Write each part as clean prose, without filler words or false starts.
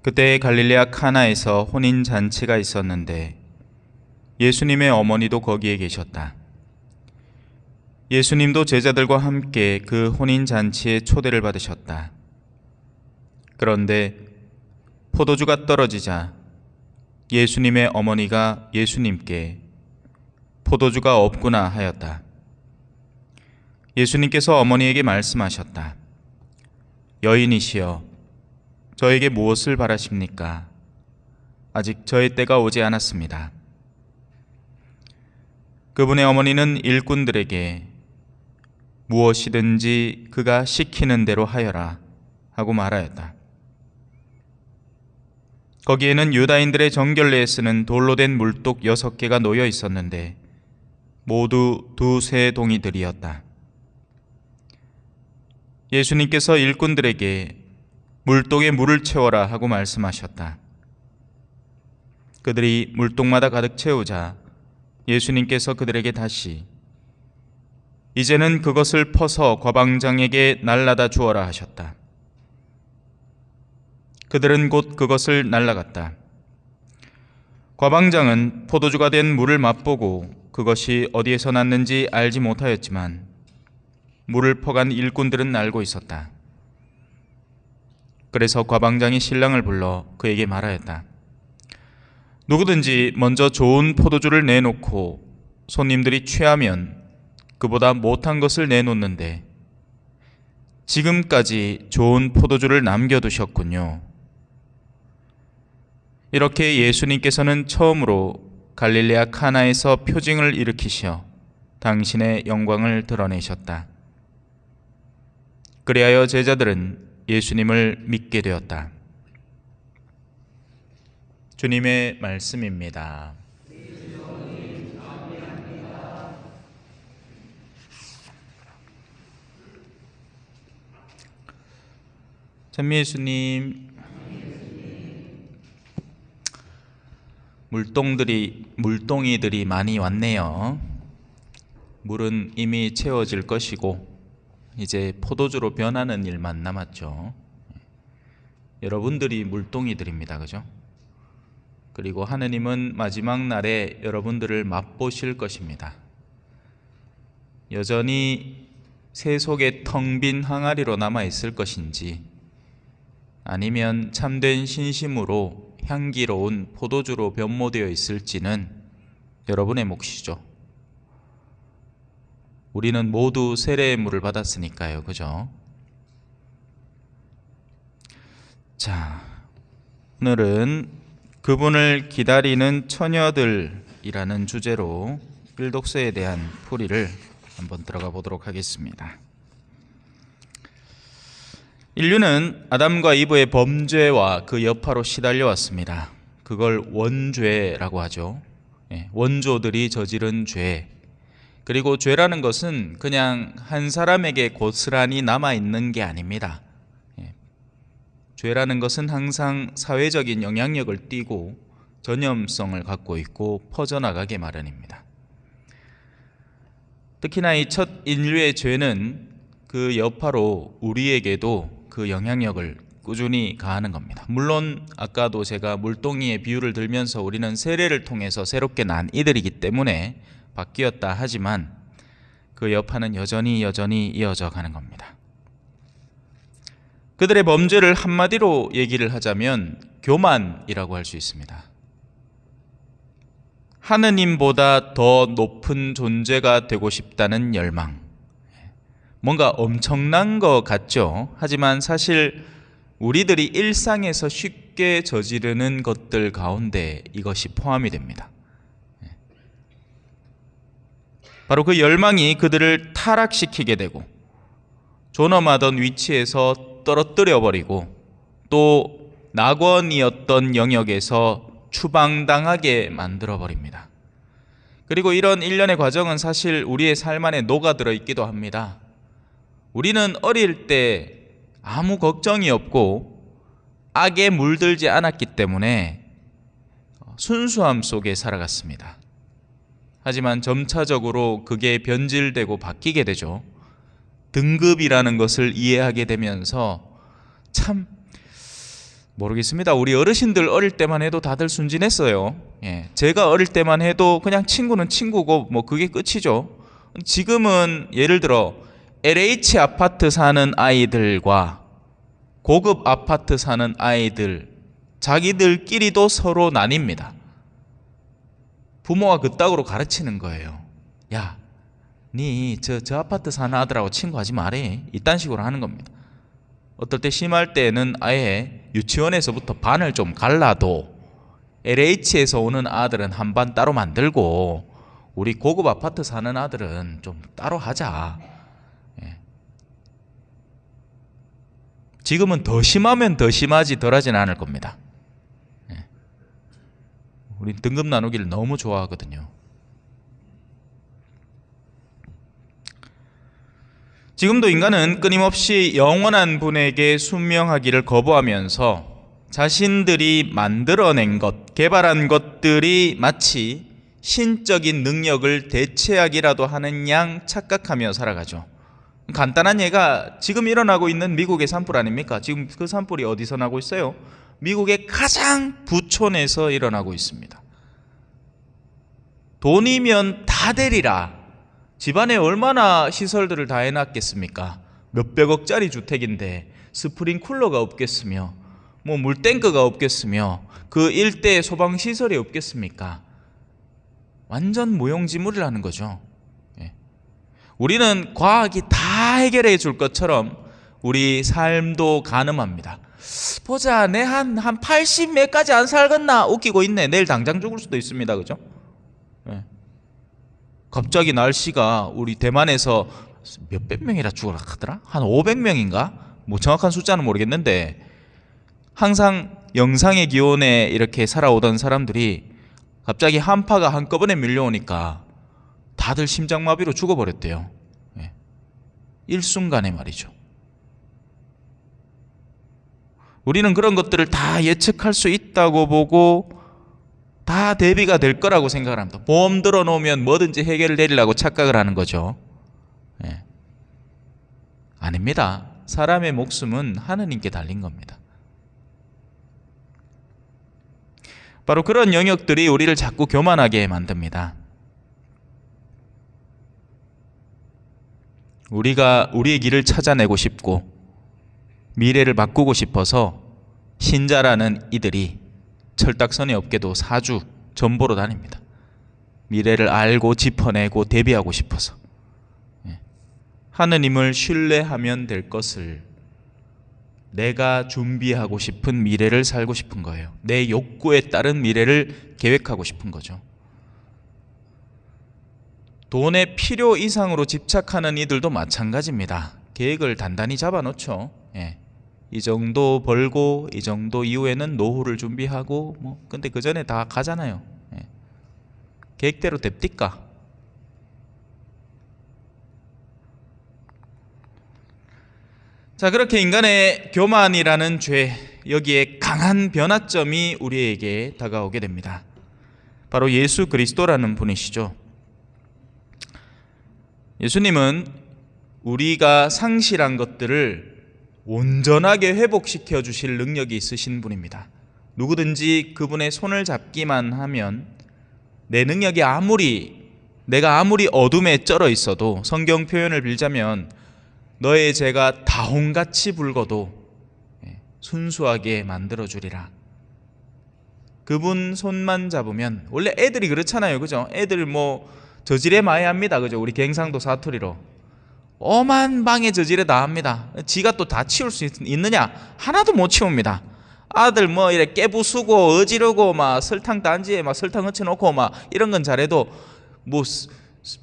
그때 갈릴레아 카나에서 혼인 잔치가 있었는데 예수님의 어머니도 거기에 계셨다. 예수님도 제자들과 함께 그 혼인 잔치에 초대를 받으셨다. 그런데 포도주가 떨어지자 예수님의 어머니가 예수님께 포도주가 없구나 하였다. 예수님께서 어머니에게 말씀하셨다. 여인이시여, 저에게 무엇을 바라십니까? 아직 저의 때가 오지 않았습니다. 그분의 어머니는 일꾼들에게 무엇이든지 그가 시키는 대로 하여라 하고 말하였다. 거기에는 유다인들의 정결례에 쓰는 돌로 된 물독 6개가 놓여 있었는데 모두 2-3 동이들이었다. 예수님께서 일꾼들에게 물독에 물을 채워라 하고 말씀하셨다. 그들이 물독마다 가득 채우자 예수님께서 그들에게 다시 이제는 그것을 퍼서 과방장에게 날라다 주어라 하셨다. 그들은 곧 그것을 날라갔다. 과방장은 포도주가 된 물을 맛보고 그것이 어디에서 났는지 알지 못하였지만 물을 퍼간 일꾼들은 알고 있었다. 그래서 과방장이 신랑을 불러 그에게 말하였다. 누구든지 먼저 좋은 포도주를 내놓고 손님들이 취하면 그보다 못한 것을 내놓는데 지금까지 좋은 포도주를 남겨두셨군요. 이렇게 예수님께서는 처음으로 갈릴레아 카나에서 표징을 일으키시어 당신의 영광을 드러내셨다. 그리하여 제자들은 예수님을 믿게 되었다. 주님의 말씀입니다. 찬미 예수님, 물동이들이 많이 왔네요. 물은 이미 채워질 것이고 이제 포도주로 변하는 일만 남았죠. 여러분들이 물동이들입니다. 그죠? 그리고 하느님은 마지막 날에 여러분들을 맛보실 것입니다. 여전히 새 속에 텅 빈 항아리로 남아있을 것인지 아니면 참된 신심으로 향기로운 포도주로 변모되어 있을지는 여러분의 몫이죠. 우리는 모두 세례의 물을 받았으니까요. 그죠? 자, 오늘은 그분을 기다리는 처녀들이라는 주제로 일독서에 대한 풀이를 한번 들어가 보도록 하겠습니다. 인류는 아담과 이브의 범죄와 그 여파로 시달려 왔습니다. 그걸 원죄라고 하죠. 원조들이 저지른 죄. 그리고 죄라는 것은 그냥 한 사람에게 고스란히 남아있는 게 아닙니다. 죄라는 것은 항상 사회적인 영향력을 띠고 전염성을 갖고 있고 퍼져나가게 마련입니다. 특히나 이 첫 인류의 죄는 그 여파로 우리에게도 그 영향력을 꾸준히 가하는 겁니다. 물론 아까도 제가 물동이의 비유를 들면서 우리는 세례를 통해서 새롭게 난 이들이기 때문에 바뀌었다 하지만 그 여파는 여전히 이어져 가는 겁니다. 그들의 범죄를 한마디로 얘기를 하자면 교만이라고 할 수 있습니다. 하느님보다 더 높은 존재가 되고 싶다는 열망. 뭔가 엄청난 것 같죠? 하지만 사실 우리들이 일상에서 쉽게 저지르는 것들 가운데 이것이 포함이 됩니다. 바로 그 열망이 그들을 타락시키게 되고 존엄하던 위치에서 떨어뜨려 버리고 또 낙원이었던 영역에서 추방당하게 만들어 버립니다. 그리고 이런 일련의 과정은 사실 우리의 삶 안에 녹아들어 있기도 합니다. 우리는 어릴 때 아무 걱정이 없고 악에 물들지 않았기 때문에 순수함 속에 살아갔습니다. 하지만 점차적으로 그게 변질되고 바뀌게 되죠. 등급이라는 것을 이해하게 되면서 참 모르겠습니다. 우리 어르신들 어릴 때만 해도 다들 순진했어요. 제가 어릴 때만 해도 그냥 친구는 친구고 뭐 그게 끝이죠. 지금은 예를 들어 LH 아파트 사는 아이들과 고급 아파트 사는 아이들, 자기들끼리도 서로 나뉩니다. 부모가 그따구로 가르치는 거예요. 야, 니 저 아파트 사는 아들하고 친구하지 말해. 이딴 식으로 하는 겁니다. 어떨 때 심할 때는 아예 유치원에서부터 반을 좀 갈라도 LH에서 오는 아들은 한 반 따로 만들고 우리 고급 아파트 사는 아들은 좀 따로 하자. 지금은 더 심하면 더 심하지 덜하지는 않을 겁니다. 우린 등급 나누기를 너무 좋아하거든요. 지금도 인간은 끊임없이 영원한 분에게 순명하기를 거부하면서 자신들이 만들어낸 것, 개발한 것들이 마치 신적인 능력을 대체하기라도 하는 양 착각하며 살아가죠. 간단한 예가 지금 일어나고 있는 미국의 산불 아닙니까? 지금 그 산불이 어디서 나고 있어요? 미국의 가장 부촌에서 일어나고 있습니다. 돈이면 다 되리라. 집안에 얼마나 시설들을 다 해놨겠습니까? 몇백억짜리 주택인데 스프링쿨러가 없겠으며 뭐 물탱크가 없겠으며 그 일대에 소방시설이 없겠습니까? 완전 무용지물이라는 거죠. 우리는 과학이 다 해결해 줄 것처럼 우리 삶도 가늠합니다. 보자, 내 한 80몇까지 안 살겠나? 웃기고 있네. 내일 당장 죽을 수도 있습니다. 그죠? 갑자기 날씨가 우리 대만에서 몇백 명이라 죽으라 하더라? 한 500명인가? 뭐 정확한 숫자는 모르겠는데 항상 영상의 기온에 이렇게 살아오던 사람들이 갑자기 한파가 한꺼번에 밀려오니까 다들 심장마비로 죽어버렸대요. 일순간에 말이죠. 우리는 그런 것들을 다 예측할 수 있다고 보고 다 대비가 될 거라고 생각을 합니다. 보험 들어놓으면 뭐든지 해결되리라고 착각을 하는 거죠. 아닙니다. 사람의 목숨은 하느님께 달린 겁니다. 바로 그런 영역들이 우리를 자꾸 교만하게 만듭니다. 우리가 우리의 길을 찾아내고 싶고 미래를 바꾸고 싶어서 신자라는 이들이 철딱선이 없게도 사주 전보로 다닙니다. 미래를 알고 짚어내고 대비하고 싶어서 하느님을 신뢰하면 될 것을 내가 준비하고 싶은 미래를 살고 싶은 거예요. 내 욕구에 따른 미래를 계획하고 싶은 거죠. 돈의 필요 이상으로 집착하는 이들도 마찬가지입니다. 계획을 단단히 잡아놓죠. 이 정도 벌고 이 정도 이후에는 노후를 준비하고 근데 그 전에 다 가잖아요. 계획대로 됩니까? 자, 그렇게 인간의 교만이라는 죄, 여기에 강한 변화점이 우리에게 다가오게 됩니다. 바로 예수 그리스도라는 분이시죠. 예수님은 우리가 상실한 것들을 온전하게 회복시켜 주실 능력이 있으신 분입니다. 누구든지 그분의 손을 잡기만 하면 내가 아무리 어둠에 쩔어 있어도 성경 표현을 빌자면 너의 죄가 다홍같이 붉어도 순수하게 만들어 주리라. 그분 손만 잡으면, 원래 애들이 그렇잖아요. 그죠? 애들 저질에 많이 합니다. 그죠? 우리 갱상도 사투리로 엄한 방에 저질에 다 합니다. 지가 또 다 치울 수 있느냐? 하나도 못 치웁니다. 아들 이래 깨부수고 어지르고 설탕 단지에 설탕 얹혀놓고 이런 건 잘해도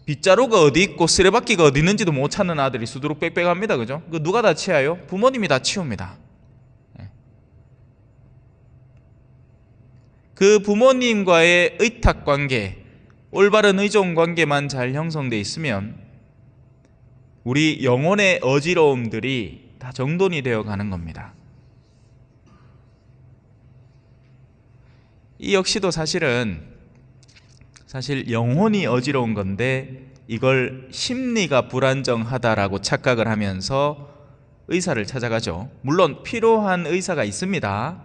빗자루가 어디 있고 쓰레받기가 어디 있는지도 못 찾는 아들이 수두룩 빽빽합니다. 그죠? 그 누가 다 치워요? 부모님이 다 치웁니다. 그 부모님과의 의탁관계, 올바른 의존관계만 잘 형성되어 있으면 우리 영혼의 어지러움들이 다 정돈이 되어 가는 겁니다. 이 역시도 사실 영혼이 어지러운 건데 이걸 심리가 불안정하다라고 착각을 하면서 의사를 찾아가죠. 물론 필요한 의사가 있습니다.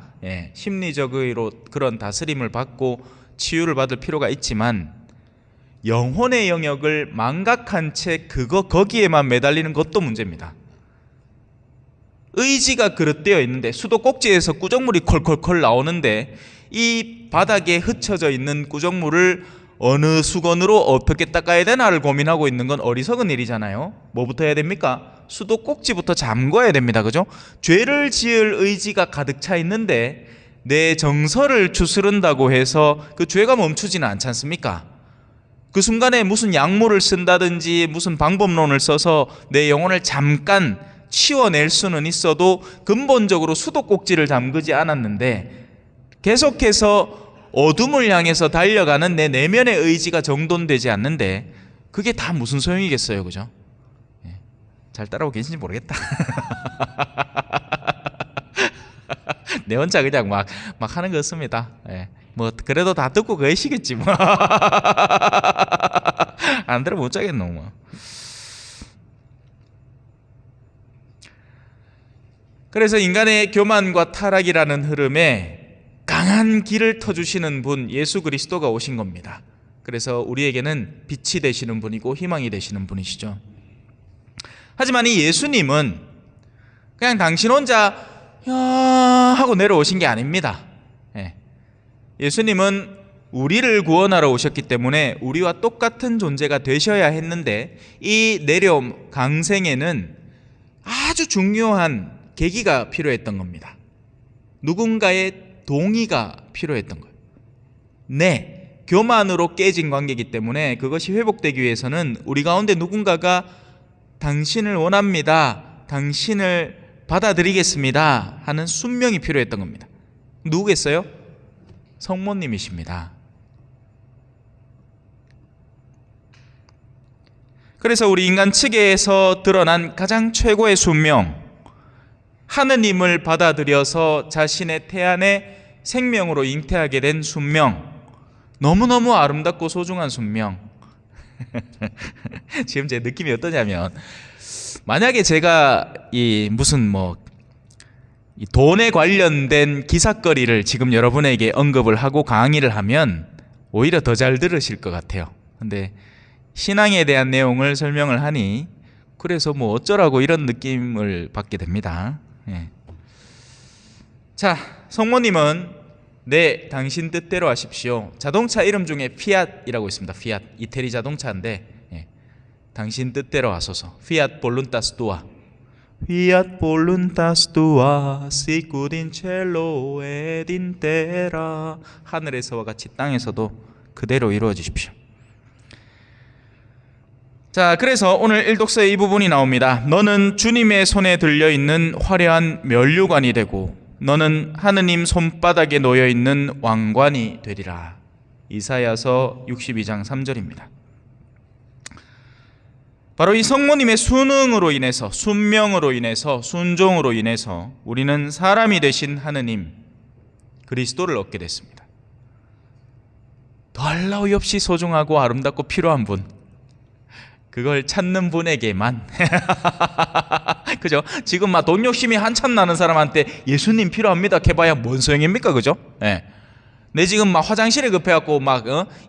심리적으로 그런 다스림을 받고 치유를 받을 필요가 있지만 영혼의 영역을 망각한 채 거기에만 매달리는 것도 문제입니다. 의지가 그릇되어 있는데 수도꼭지에서 구정물이 콜콜콜 나오는데 이 바닥에 흩어져 있는 구정물을 어느 수건으로 어떻게 닦아야 되나를 고민하고 있는 건 어리석은 일이잖아요. 뭐부터 해야 됩니까? 수도꼭지부터 잠궈야 됩니다. 그죠? 죄를 지을 의지가 가득 차 있는데 내 정서를 추스른다고 해서 그 죄가 멈추지는 않지 않습니까? 그 순간에 무슨 약물을 쓴다든지 무슨 방법론을 써서 내 영혼을 잠깐 치워낼 수는 있어도 근본적으로 수도꼭지를 잠그지 않았는데 계속해서 어둠을 향해서 달려가는 내 내면의 의지가 정돈되지 않는데 그게 다 무슨 소용이겠어요, 그죠? 잘 따라오고 계신지 모르겠다. 내 혼자 그냥 막 하는 거 없습니다. 뭐 그래도 다 듣고 계시겠지 뭐. 안 들으면 못 자겠노 뭐. 그래서 인간의 교만과 타락이라는 흐름에 강한 길을 터주시는 분 예수 그리스도가 오신 겁니다. 그래서 우리에게는 빛이 되시는 분이고 희망이 되시는 분이시죠. 하지만 이 예수님은 그냥 당신 혼자 하고 내려오신 게 아닙니다. 예수님은 우리를 구원하러 오셨기 때문에 우리와 똑같은 존재가 되셔야 했는데 이 내려옴 강생에는 아주 중요한 계기가 필요했던 겁니다. 누군가의 동의가 필요했던 거예요. 교만으로 깨진 관계이기 때문에 그것이 회복되기 위해서는 우리 가운데 누군가가 당신을 원합니다, 당신을 받아들이겠습니다 하는 순명이 필요했던 겁니다. 누구겠어요? 성모님이십니다. 그래서 우리 인간 측에서 드러난 가장 최고의 순명, 하느님을 받아들여서 자신의 태안의 생명으로 잉태하게 된 순명, 너무너무 아름답고 소중한 순명. 지금 제 느낌이 어떠냐면 만약에 제가 이 돈에 관련된 기사거리를 지금 여러분에게 언급을 하고 강의를 하면 오히려 더 잘 들으실 것 같아요. 근데 신앙에 대한 내용을 설명을 하니 그래서 뭐 어쩌라고 이런 느낌을 받게 됩니다. 자, 성모님은 당신 뜻대로 하십시오. 자동차 이름 중에 피앗이라고 있습니다. 피앗, 이태리 자동차인데 당신 뜻대로 하소서. 피앗 볼룬타스 투아, 피앗 볼룬타스 투아, 시쿠딘 첼로 에딘 테라. 하늘에서와 같이 땅에서도 그대로 이루어지십시오. 자, 그래서 오늘 일독서의 이 부분이 나옵니다. 너는 주님의 손에 들려있는 화려한 면류관이 되고 너는 하느님 손바닥에 놓여있는 왕관이 되리라. 이사야서 62장 3절입니다. 바로 이 성모님의 순응으로 인해서, 순명으로 인해서, 순종으로 인해서 우리는 사람이 되신 하느님 그리스도를 얻게 됐습니다. 더할 나위 없이 소중하고 아름답고 필요한 분, 그걸 찾는 분에게만 그죠? 지금 막 돈 욕심이 한참 나는 사람한테 예수님 필요합니다 해봐야 뭔 소용입니까? 그죠? 내 지금 막 화장실에 급해갖고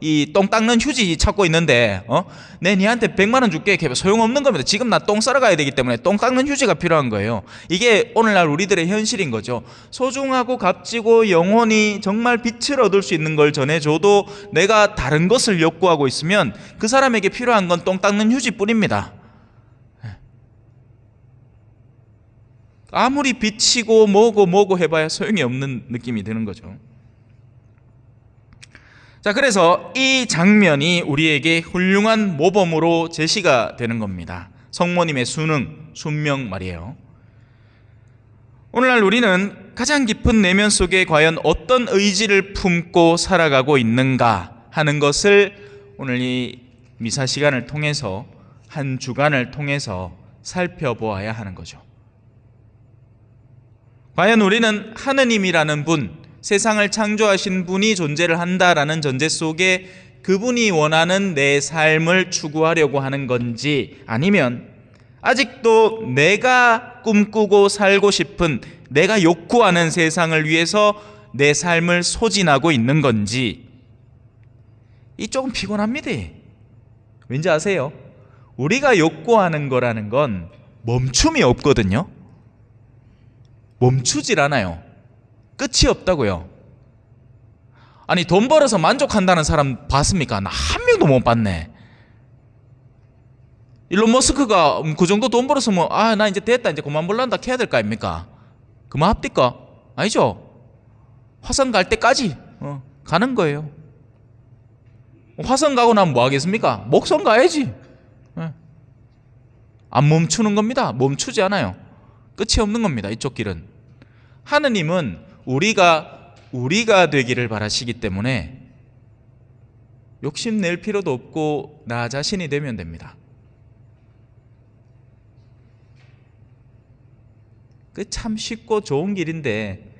이 똥 닦는 휴지 찾고 있는데 내 니한테 100만 원 줄게 해봐 소용없는 겁니다. 지금 나 똥 싸러 가야 되기 때문에 똥 닦는 휴지가 필요한 거예요. 이게 오늘날 우리들의 현실인 거죠. 소중하고 값지고 영혼이 정말 빛을 얻을 수 있는 걸 전해줘도 내가 다른 것을 욕구하고 있으면 그 사람에게 필요한 건 똥 닦는 휴지뿐입니다. 아무리 비치고 뭐고 해봐야 소용이 없는 느낌이 드는 거죠. 자, 그래서 이 장면이 우리에게 훌륭한 모범으로 제시가 되는 겁니다. 성모님의 순명 말이에요. 오늘날 우리는 가장 깊은 내면 속에 과연 어떤 의지를 품고 살아가고 있는가 하는 것을 오늘 이 미사 시간을 통해서 한 주간을 통해서 살펴보아야 하는 거죠. 과연 우리는 하느님이라는 분, 세상을 창조하신 분이 존재를 한다라는 전제 속에 그분이 원하는 내 삶을 추구하려고 하는 건지, 아니면 아직도 내가 꿈꾸고 살고 싶은, 내가 욕구하는 세상을 위해서 내 삶을 소진하고 있는 건지, 이 조금 피곤합니다. 왠지 아세요? 우리가 욕구하는 거라는 건 멈춤이 없거든요. 멈추질 않아요. 끝이 없다고요. 아니, 돈 벌어서 만족한다는 사람 봤습니까? 나 한 명도 못 봤네. 일론 머스크가 그 정도 돈 벌어서 나 이제 됐다, 이제 그만 벌란다 해야 될 거 아닙니까? 그만 합니까? 아니죠. 화성 갈 때까지 가는 거예요. 화성 가고 나면 뭐 하겠습니까? 목성 가야지. 안 멈추는 겁니다. 멈추지 않아요. 끝이 없는 겁니다. 이쪽 길은. 하느님은 우리가 되기를 바라시기 때문에 욕심낼 필요도 없고 나 자신이 되면 됩니다. 그 참 쉽고 좋은 길인데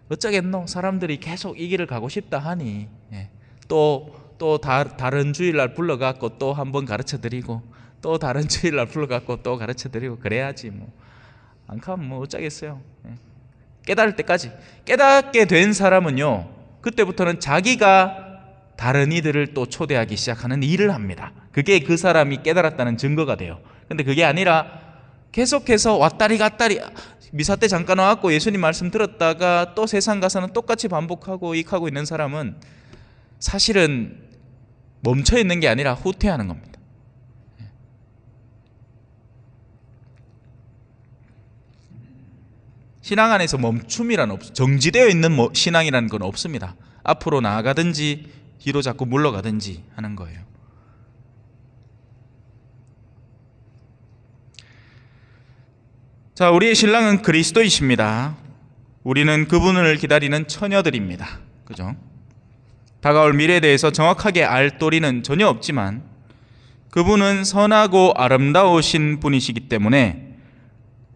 어쩌겠노? 사람들이 계속 이 길을 가고 싶다 하니 또 다른 주일날 불러갖고 또 한번 가르쳐드리고, 또 다른 주일날 불러갖고 또 가르쳐드리고 그래야지 뭐. 안 가면 뭐 어쩌겠어요. 깨달을 때까지. 깨닫게 된 사람은요, 그때부터는 자기가 다른 이들을 또 초대하기 시작하는 일을 합니다. 그게 그 사람이 깨달았다는 증거가 돼요. 근데 그게 아니라 계속해서 왔다리 갔다리, 미사 때 잠깐 와갖고 예수님 말씀 들었다가 또 세상 가서는 똑같이 반복하고 익하고 있는 사람은 사실은 멈춰 있는 게 아니라 후퇴하는 겁니다. 신앙 안에서 멈춤이란 정지되어 있는 신앙이라는 건 없습니다. 앞으로 나아가든지 뒤로 자꾸 물러가든지 하는 거예요. 자, 우리의 신랑은 그리스도이십니다. 우리는 그분을 기다리는 처녀들입니다. 그죠? 다가올 미래에 대해서 정확하게 알 도리는 전혀 없지만 그분은 선하고 아름다우신 분이시기 때문에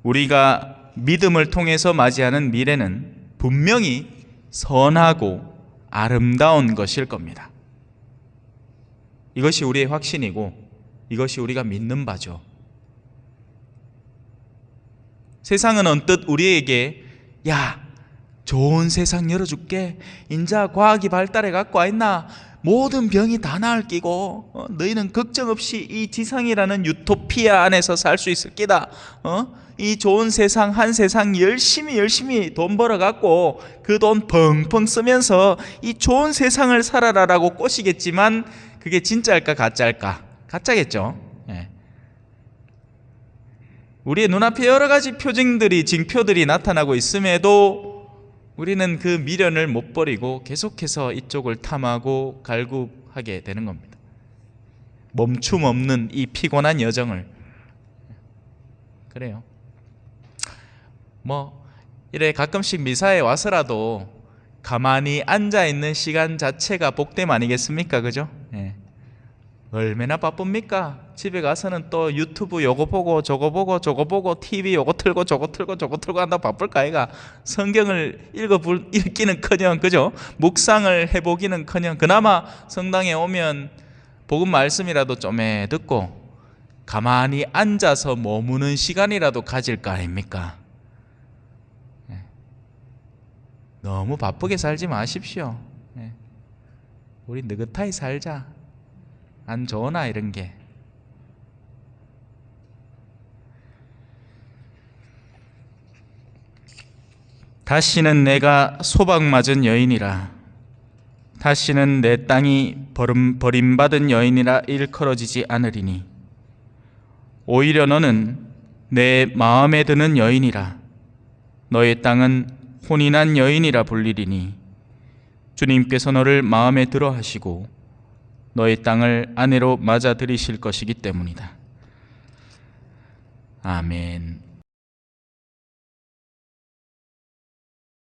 우리가 믿음을 통해서 맞이하는 미래는 분명히 선하고 아름다운 것일 겁니다. 이것이 우리의 확신이고 이것이 우리가 믿는 바죠. 세상은 언뜻 우리에게 야, 좋은 세상 열어줄게, 인자 과학이 발달해 갖고 와있나, 모든 병이 다 나을 끼고 너희는 걱정 없이 이 지상이라는 유토피아 안에서 살 수 있을 끼다. 이 좋은 세상, 한 세상 열심히 돈 벌어갖고 그 돈 펑펑 쓰면서 이 좋은 세상을 살아라라고 꼬시겠지만 그게 진짜일까 가짜일까? 가짜겠죠. 우리의 눈앞에 여러 가지 표징들이, 징표들이 나타나고 있음에도 우리는 그 미련을 못 버리고 계속해서 이쪽을 탐하고 갈구하게 되는 겁니다. 멈춤 없는 이 피곤한 여정을. 그래요. 이래 가끔씩 미사에 와서라도 가만히 앉아있는 시간 자체가 복됨 아니겠습니까? 그죠? 얼마나 바쁩니까? 집에 가서는 또 유튜브 요거 보고 저거 보고 TV 요거 틀고 저거 틀고 한다 바쁠까 아이가? 성경을 읽기는커녕, 그죠? 묵상을 해보기는커녕 그나마 성당에 오면 복음 말씀이라도 좀 듣고 가만히 앉아서 머무는 시간이라도 가질 거 아닙니까? 너무 바쁘게 살지 마십시오. 우리 느긋하게 살자. 안 좋으나 이런 게. 다시는 내가 소박맞은 여인이라, 다시는 내 땅이 버림받은 여인이라 일컬어지지 않으리니 오히려 너는 내 마음에 드는 여인이라, 너의 땅은 혼인한 여인이라 불리리니 주님께서 너를 마음에 들어 하시고 너의 땅을 아내로 맞아 들이실 것이기 때문이다. 아멘.